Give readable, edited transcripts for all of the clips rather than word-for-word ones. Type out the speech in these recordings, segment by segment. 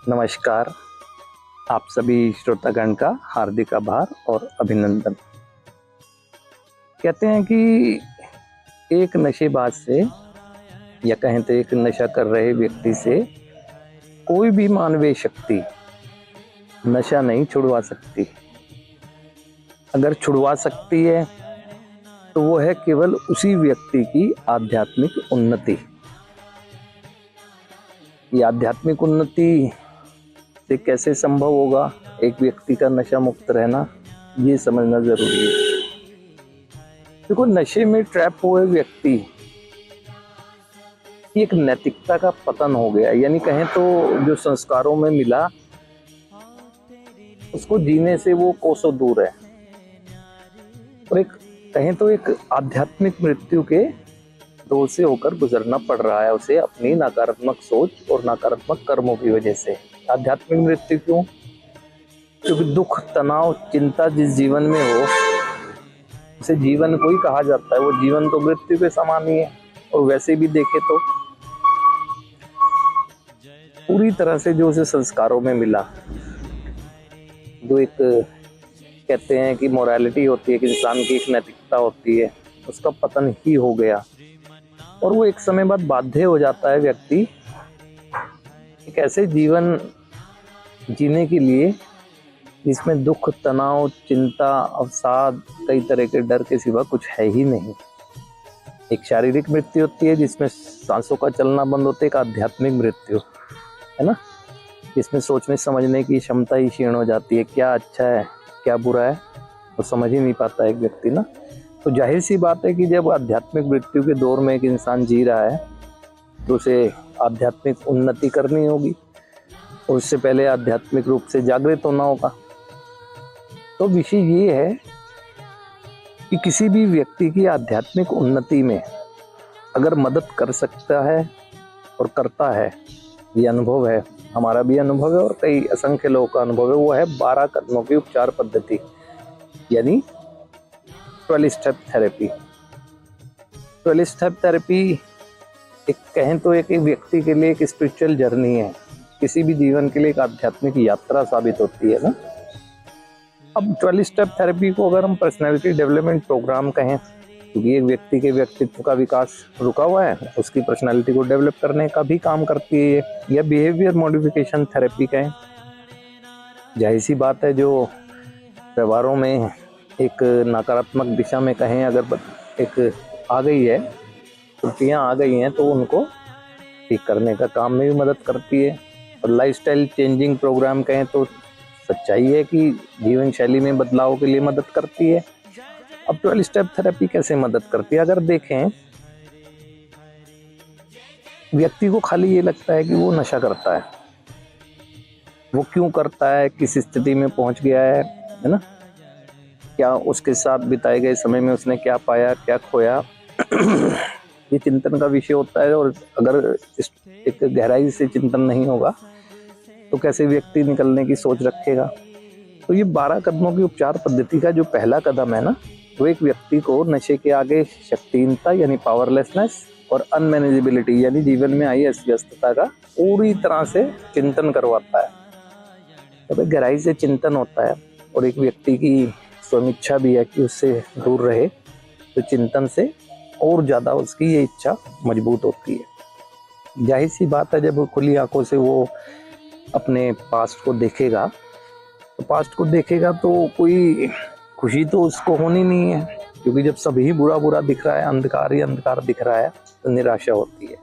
नमस्कार। आप सभी श्रोतागण का हार्दिक आभार और अभिनंदन। कहते हैं कि एक नशेबाज से या कहें तो एक नशा कर रहे व्यक्ति से कोई भी मानवीय शक्ति नशा नहीं छुड़वा सकती। अगर छुड़वा सकती है तो वो है केवल उसी व्यक्ति की आध्यात्मिक उन्नति। ये आध्यात्मिक उन्नति से कैसे संभव होगा एक व्यक्ति का नशा मुक्त रहना, ये समझना जरूरी है। देखो, नशे में ट्रैप हुए व्यक्ति की एक नैतिकता का पतन हो गया, यानी कहें तो जो संस्कारों में मिला उसको जीने से वो कोसों दूर है और एक कहें तो एक आध्यात्मिक मृत्यु के दौर से होकर गुजरना पड़ रहा है उसे, अपनी नकारात्मक सोच और नकारात्मक कर्मों की वजह से। आध्यात्मिक मृत्यु क्यों? क्योंकि दुख, तनाव, चिंता जिस जीवन में हो उसे जीवन को ही कहा जाता है। वो जीवन तो मृत्यु के समान ही है। और वैसे भी देखे तो पूरी तरह से जो उसे संस्कारों में मिला, जो एक कहते हैं कि मोरालिटी होती है, कि इंसान की एक नैतिकता होती है, उसका पतन ही हो गया। और वो एक समय बाद बाध्य हो जाता है व्यक्ति एक ऐसे जीवन जीने के लिए जिसमें दुख, तनाव, चिंता, अवसाद, कई तरह के डर के सिवा कुछ है ही नहीं। एक शारीरिक मृत्यु होती है जिसमें सांसों का चलना बंद होता है। एक आध्यात्मिक मृत्यु है ना, जिसमें सोचने समझने की क्षमता ही क्षीण हो जाती है। क्या अच्छा है क्या बुरा है वो समझ ही नहीं पाता एक व्यक्ति ना। तो जाहिर सी बात है कि जब आध्यात्मिक मृत्यु के दौर में एक इंसान जी रहा है तो उसे आध्यात्मिक उन्नति करनी होगी और उससे पहले आध्यात्मिक रूप से जागृत होना होगा। तो विषय ये है कि किसी भी व्यक्ति की आध्यात्मिक उन्नति में अगर मदद कर सकता है और करता है, ये अनुभव है, हमारा भी अनुभव है और कई असंख्य लोगों का अनुभव है, वो है 12 कदमों की उपचार पद्धति, यानी 12 स्टेप थेरेपी। 12 स्टेप थेरेपी एक कहें तो एक व्यक्ति के लिए एक स्पिरिचुअल जर्नी है, किसी भी जीवन के लिए एक आध्यात्मिक यात्रा साबित होती है ना। अब 12 स्टेप थेरेपी को अगर हम पर्सनैलिटी डेवलपमेंट प्रोग्राम कहें, क्योंकि एक व्यक्ति के व्यक्तित्व का विकास रुका हुआ है, उसकी पर्सनैलिटी को डेवलप करने का भी काम करती है ये, या बिहेवियर मॉडिफिकेशन थेरेपी कहें। जाहिर सी बात है, जो व्यवहारों में एक नकारात्मक दिशा में कहें अगर एक आ गई है, त्रुटियाँ आ गई हैं, तो उनको ठीक करने का काम में भी मदद करती है। और लाइफस्टाइल चेंजिंग प्रोग्राम कहें तो सच्चाई है कि जीवन शैली में बदलाव के लिए मदद करती है। अब 12 स्टेप थेरेपी कैसे मदद करती है? अगर देखें, व्यक्ति को खाली ये लगता है कि वो नशा करता है, वो क्यों करता है, किस स्थिति में पहुंच गया है ना, क्या उसके साथ बिताए गए समय में उसने क्या पाया क्या खोया, ये चिंतन का विषय होता है। और अगर एक गहराई से चिंतन नहीं होगा तो कैसे व्यक्ति निकलने की सोच रखेगा। तो ये 12 कदमों की उपचार पद्धति का जो पहला कदम है ना, वो एक व्यक्ति को नशे के आगे शक्तिहीनता यानी पावरलेसनेस और अनमैनेजेबिलिटी यानी जीवन में आई अस्वस्थता का पूरी तरह से चिंतन करवाता है। जब गहराई से चिंतन होता है और एक व्यक्ति की स्वयं इच्छा भी है कि उससे दूर रहे, तो चिंतन से और ज़्यादा उसकी ये इच्छा मजबूत होती है। जाहिर सी बात है, जब खुली आंखों से वो अपने पास्ट को देखेगा, तो पास्ट को देखेगा तो कोई खुशी तो उसको होनी नहीं है, क्योंकि जब सभी बुरा बुरा दिख रहा है, अंधकार ही अंधकार दिख रहा है, तो निराशा होती है।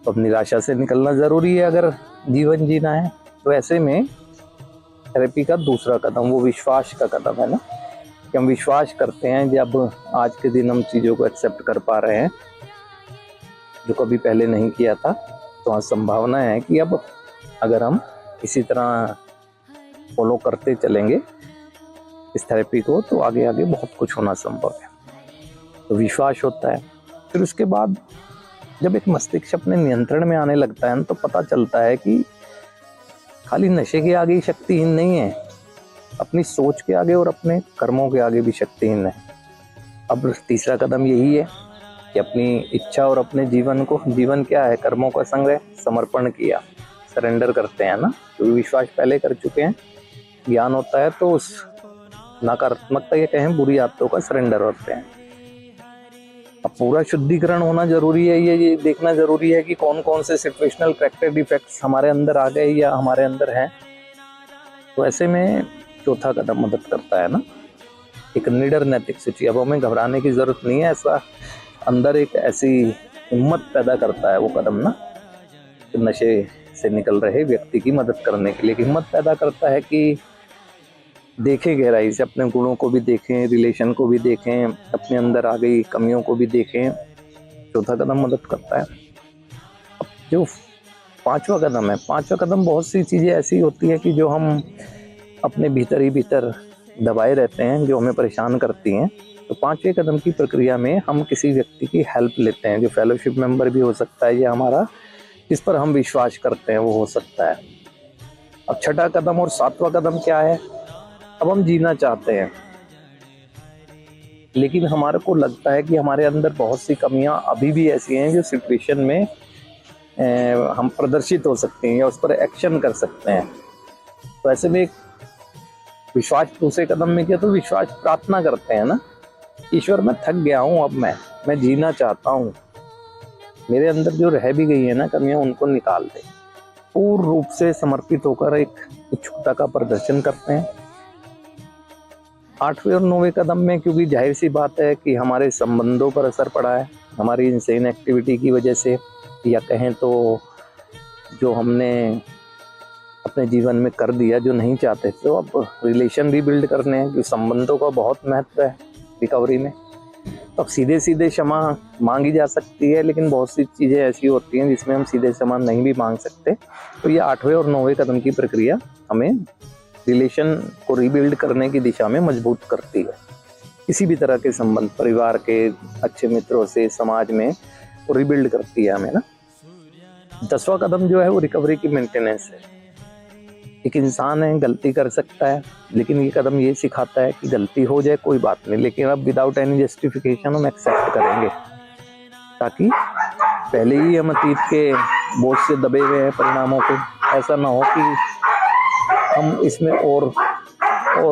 तो अब निराशा से निकलना ज़रूरी है अगर जीवन जीना है। तो ऐसे में थेरेपी का दूसरा कदम वो विश्वास का कदम है ना, कि हम विश्वास करते हैं। जब आज के दिन हम चीज़ों को एक्सेप्ट कर पा रहे हैं जो कभी पहले नहीं किया था, तो आज संभावना है कि अब अगर हम इसी तरह फॉलो करते चलेंगे इस थेरेपी को, तो आगे आगे बहुत कुछ होना संभव है। तो विश्वास होता है। फिर उसके बाद जब एक मस्तिष्क अपने नियंत्रण में आने लगता है, तो पता चलता है कि खाली नशे के आगे ही शक्तिहीन नहीं है, अपनी सोच के आगे और अपने कर्मों के आगे भी शक्तिहीन है। अब तीसरा कदम यही है कि अपनी इच्छा और अपने जीवन को, जीवन क्या है, कर्मों का संग्रह, समर्पण किया। सरेंडर करते हैं ना, तो विश्वास पहले कर चुके हैं, ज्ञान होता है तो उस नकारात्मकता ये कहें बुरी आदतों का सरेंडर होते हैं। अब पूरा शुद्धिकरण होना जरूरी है, ये देखना जरूरी है कि कौन कौन से सिचुएशनल कैरेक्टर डिफेक्ट्स हमारे अंदर आ गए या हमारे अंदर हैं। तो ऐसे में चौथा कदम मदद करता है ना, एक निडर नैतिक सूची। अब हमें घबराने की जरूरत नहीं है, ऐसा अंदर एक ऐसी हिम्मत पैदा करता है वो कदम ना, नशे से निकल रहे व्यक्ति की मदद करने के लिए हिम्मत पैदा करता है कि देखें गहराई से, अपने गुणों को भी देखें, रिलेशन को भी देखें, अपने अंदर आ गई कमियों को भी देखें। चौथा कदम मदद करता है। अब जो पांचवा कदम है, पांचवा कदम बहुत सी चीज़ें ऐसी होती है कि जो हम अपने भीतर ही भीतर दबाए रहते हैं, जो हमें परेशान करती हैं। तो पांचवें कदम की प्रक्रिया में हम किसी व्यक्ति की हेल्प लेते हैं, जो फेलोशिप मेंबर भी हो सकता है या हमारा जिस पर हम विश्वास करते हैं वो हो सकता है। अब छठा कदम और सातवां कदम क्या है? अब हम जीना चाहते हैं, लेकिन हमारे को लगता है कि हमारे अंदर बहुत सी कमियां अभी भी ऐसी हैं जो सिचुएशन में हम प्रदर्शित हो सकते हैं या उस पर एक्शन कर सकते हैं। तो ऐसे में एक विश्वास दूसरे कदम में किया तो विश्वास प्रार्थना करते हैं ना, ईश्वर मैं थक गया हूँ, अब मैं जीना चाहता हूँ, मेरे अंदर जो रह भी गई है ना कमियां उनको निकाल दे। पूर्ण रूप से समर्पित होकर एक इच्छुकता का प्रदर्शन करते हैं। आठवें और नौवें कदम में क्योंकि जाहिर सी बात है कि हमारे संबंधों पर असर पड़ा है हमारी इनसेन एक्टिविटी की वजह से, या कहें तो जो हमने अपने जीवन में कर दिया जो नहीं चाहते थे, तो अब रिलेशन रीबिल्ड करने हैं, क्योंकि संबंधों का बहुत महत्व है रिकवरी में। तो अब सीधे सीधे क्षमा मांगी जा सकती है, लेकिन बहुत सी चीज़ें ऐसी होती हैं जिसमें हम सीधे क्षमा नहीं भी मांग सकते। तो ये आठवें और नौवें कदम की प्रक्रिया हमें रिलेशन को रीबिल्ड करने की दिशा में मजबूत करती है। किसी भी तरह के संबंध, परिवार के, अच्छे मित्रों से, समाज में वो रीबिल्ड करती है हमें ना। 10वां कदम जो है वो रिकवरी की मेंटेनेंस है। एक इंसान है, गलती कर सकता है, लेकिन ये कदम ये सिखाता है कि गलती हो जाए कोई बात नहीं, लेकिन अब विदाउट एनी जस्टिफिकेशन हम एक्सेप्ट करेंगे, ताकि पहले ही हम अतीत के बोझ से दबे हुए हैं परिणामों पे। ऐसा ना हो कि हम इसमें और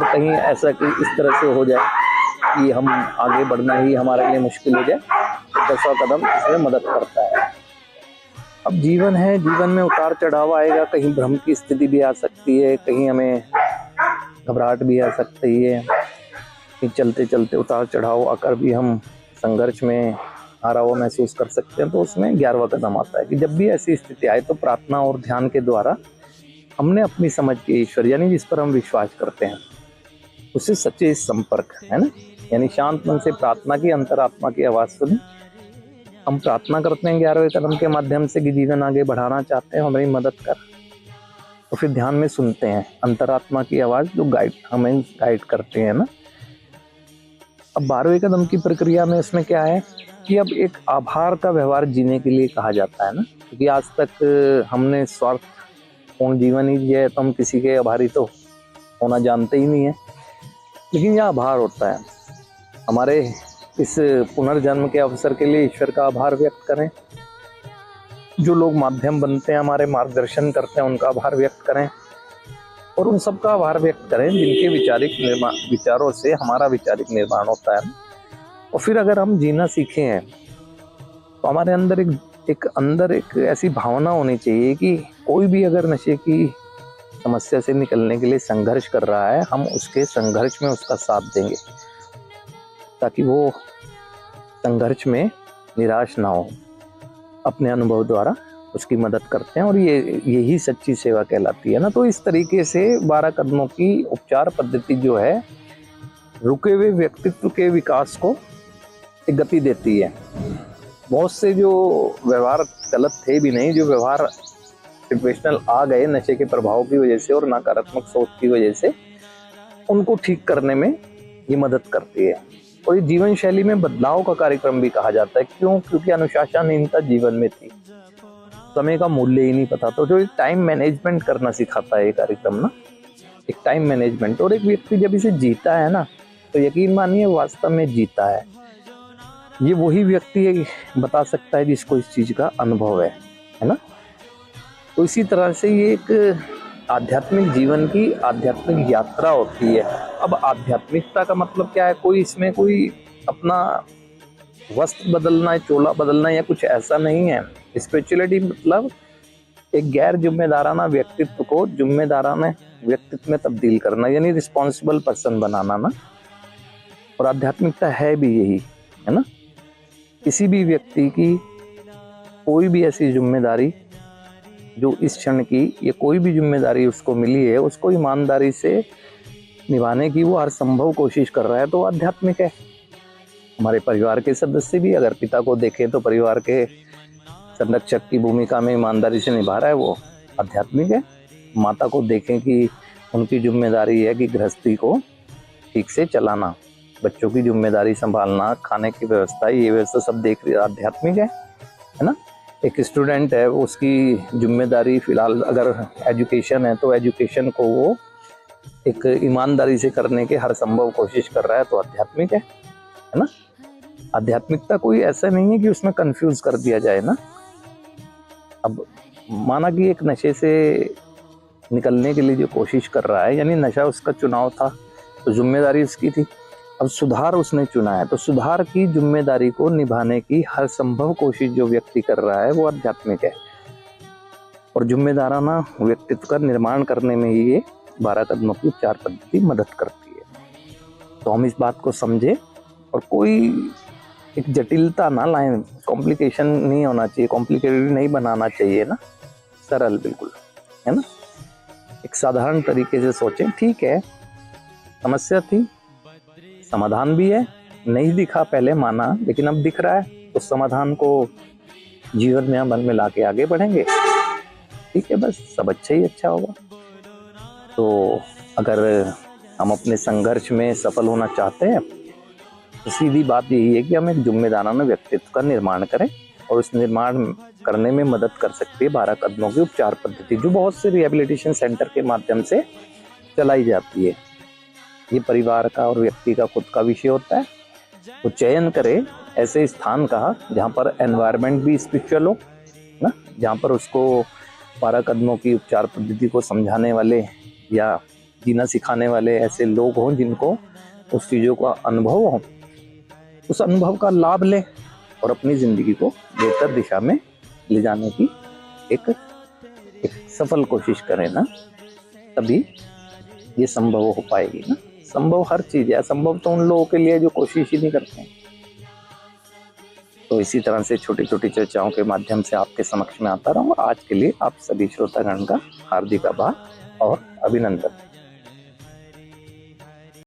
कहीं ऐसा कि इस तरह से हो जाए कि हम आगे बढ़ना ही हमारे लिए मुश्किल हो जाए। 10वां कदम इसमें मदद करता है। अब जीवन है, जीवन में उतार चढ़ाव आएगा, कहीं भ्रम की स्थिति भी आ सकती है, कहीं हमें घबराहट भी आ सकती है, कि चलते चलते उतार चढ़ाव आकर भी हम संघर्ष में हारा हुआ महसूस कर सकते हैं। तो उसमें 11वां कदम आता है कि जब भी ऐसी स्थिति आए तो प्रार्थना और ध्यान के द्वारा हमने अपनी समझ के ईश्वर यानी जिस पर हम विश्वास करते हैं उससे सच्चे संपर्क है ना, यानी शांत मन से प्रार्थना की, अंतरात्मा की आवाज़ सुनी। हम प्रार्थना करते हैं 11वें कदम के माध्यम से कि जीवन आगे बढ़ाना चाहते हैं, हमारी मदद कर। तो फिर ध्यान में सुनते हैं अंतरात्मा की आवाज़ जो हमें गाइड करते हैं ना। अब 12वें कदम की प्रक्रिया में इसमें क्या है कि अब एक आभार का व्यवहार जीने के लिए कहा जाता है ना, क्योंकि आज तक हमने स्वार्थपूर्ण जीवन ही जिया है, तो हम किसी के आभारी तो होना जानते ही नहीं है। लेकिन यह आभार होता है, हमारे इस पुनर्जन्म के अवसर के लिए ईश्वर का आभार व्यक्त करें। जो लोग माध्यम बनते हैं, हमारे मार्गदर्शन करते हैं, उनका आभार व्यक्त करें, और उन सबका आभार व्यक्त करें जिनके विचारों से हमारा वैचारिक निर्माण होता है। और फिर अगर हम जीना सीखे हैं तो हमारे अंदर एक ऐसी भावना होनी चाहिए कि कोई भी अगर नशे की समस्या से निकलने के लिए संघर्ष कर रहा है, हम उसके संघर्ष में उसका साथ देंगे, ताकि वो संघर्ष में निराश ना हो। अपने अनुभव द्वारा उसकी मदद करते हैं, और यही सच्ची सेवा कहलाती है ना। तो इस तरीके से 12 कदमों की उपचार पद्धति जो है रुके हुए व्यक्तित्व के विकास को एक गति देती है। बहुत से जो व्यवहार गलत थे भी नहीं, जो व्यवहार सिचुएशनल आ गए नशे के प्रभाव की वजह से और नकारात्मक सोच की वजह से, उनको ठीक करने में ये मदद करती है। और ये जीवन शैली में बदलाव का कार्यक्रम भी कहा जाता है। क्यों? क्योंकि अनुशासनहीनता जीवन में थी, समय का मूल्य ही नहीं पता। तो जो एक टाइम मैनेजमेंट करना सिखाता है ये कार्यक्रम ना, एक टाइम मैनेजमेंट। और एक व्यक्ति जब इसे जीता है ना, तो यकीन मानिए वास्तव में जीता है। ये वही व्यक्ति बता सकता है जिसको इस चीज का अनुभव है ना। तो इसी तरह से ये एक आध्यात्मिक जीवन की आध्यात्मिक यात्रा होती है। अब आध्यात्मिकता का मतलब क्या है, कोई इसमें कोई अपना वस्त्र बदलना है, चोला बदलना है या कुछ ऐसा नहीं है। स्पिरिचुअलिटी मतलब एक गैर जिम्मेदाराना व्यक्तित्व को जिम्मेदाराना व्यक्तित्व में तब्दील करना, यानी रिस्पॉन्सिबल पर्सन बनाना ना। और आध्यात्मिकता है भी यही, है ना। किसी भी व्यक्ति की कोई भी ऐसी जिम्मेदारी जो इस क्षण की, ये कोई भी जिम्मेदारी उसको मिली है, उसको ईमानदारी से निभाने की वो हर संभव कोशिश कर रहा है, तो आध्यात्मिक है। हमारे परिवार के सदस्य भी अगर पिता को देखें तो परिवार के संरक्षक की भूमिका में ईमानदारी से निभा रहा है, वो आध्यात्मिक है। माता को देखें कि उनकी जिम्मेदारी है कि गृहस्थी को ठीक से चलाना, बच्चों की जिम्मेदारी संभालना, खाने की व्यवस्था, ये व्यवस्था सब देख रही, आध्यात्मिक है ना। एक स्टूडेंट है, उसकी जिम्मेदारी फिलहाल अगर एजुकेशन है तो एजुकेशन को वो एक ईमानदारी से करने के हर संभव कोशिश कर रहा है, तो आध्यात्मिक है ना। आध्यात्मिकता कोई ऐसा नहीं है कि उसमें कंफ्यूज कर दिया जाए ना। अब माना कि एक नशे से निकलने के लिए जो कोशिश कर रहा है, यानी नशा उसका चुनाव था तो जिम्मेदारी उसकी थी। अब सुधार उसने चुना है तो सुधार की जिम्मेदारी को निभाने की हर संभव कोशिश जो व्यक्ति कर रहा है वो आध्यात्मिक है। और जिम्मेदाराना व्यक्तित्व का निर्माण करने में ही ये 12 कदमों की उपचार पद्धति मदद करती है। तो हम इस बात को समझे और कोई एक जटिलता ना लाएं, कॉम्प्लिकेशन नहीं होना चाहिए, कॉम्प्लिकेटेड नहीं बनाना चाहिए ना, सरल बिल्कुल, है ना। एक साधारण तरीके से सोचें, ठीक है समस्या थी, समाधान भी है, नहीं दिखा पहले माना, लेकिन अब दिख रहा है, उस समाधान को जीवन में अमल में लाके आगे बढ़ेंगे, ठीक है, बस सब अच्छा ही अच्छा होगा। तो अगर हम अपने संघर्ष में सफल होना चाहते हैं तो सीधी बात यही है कि हम एक जिम्मेदाराना व्यक्तित्व का निर्माण करें, और उस निर्माण करने में मदद कर सकती है 12 कदमों की उपचार पद्धति, जो बहुत से रिहेबिलिटेशन सेंटर के माध्यम से चलाई जाती है। ये परिवार का और व्यक्ति का खुद का विषय होता है। वो चयन करे ऐसे स्थान का जहाँ पर एनवायरनमेंट भी स्पिरिचुअल हो ना, जहाँ पर उसको 12 कदमों की उपचार पद्धति को समझाने वाले या जीना सिखाने वाले ऐसे लोग हों जिनको उस चीज़ों का अनुभव हो, उस अनुभव का लाभ लें और अपनी ज़िंदगी को बेहतर दिशा में ले जाने की एक सफल कोशिश करें ना, तभी ये संभव हो पाएगी ना। संभव हर चीज़ है, असंभव तो उन लोगों के लिए जो कोशिश ही नहीं करते हैं। तो इसी तरह से छोटी छोटी चर्चाओं के माध्यम से आपके समक्ष में आता रहूँगा। आज के लिए आप सभी श्रोतागण का हार्दिक आभार और अभिनंदन।